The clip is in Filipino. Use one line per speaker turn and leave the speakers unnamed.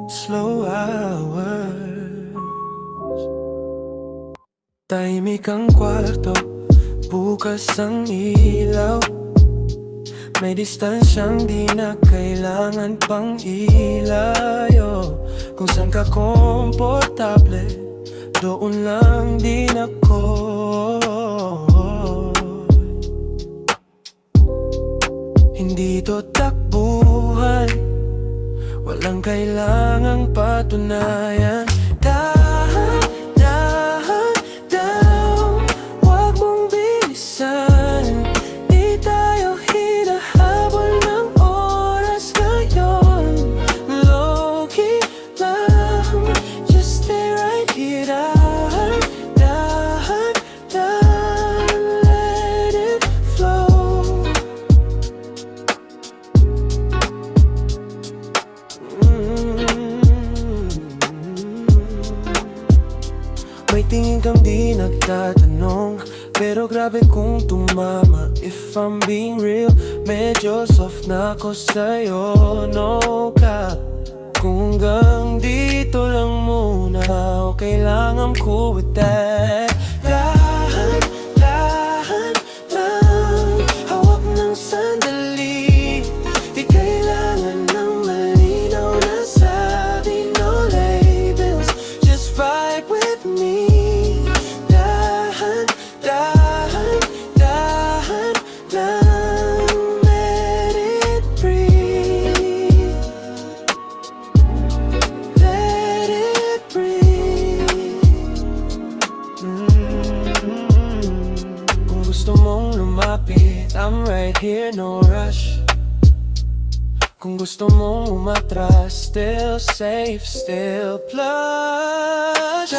slow hours. Tahimik ang kwarto, bukas ang ilaw. May distansyang di na kailangan pang ilayo. Kung saan ka komportable, doon lang din ako. Hindi to takbuhan, walang kailangang patunayan. Dahan, dahan, daw, wag mong bilisan. Di tayo hinahabol ng oras ngayon. Low-key lang, just stay right here. Dahan, dahan, dahan, let it flow. May tingin kang di nagtatanong, pero grabe kung tumama. If I'm being real, medyo soft na ako sa'yo, no ka. Kung hanggang dito lang muna, okay lang, I'm cool with that. Dahan, dahan lang, hawak ng sandali. Di kailangan ng malinaw na sabi, no labels, just vibe with me. Dahan, dahan, dahan lang, let it breathe. Let it breathe. Kung gusto mong lumapit, I'm right here, no rush. Kung gusto mong umatras, still safe, still plush.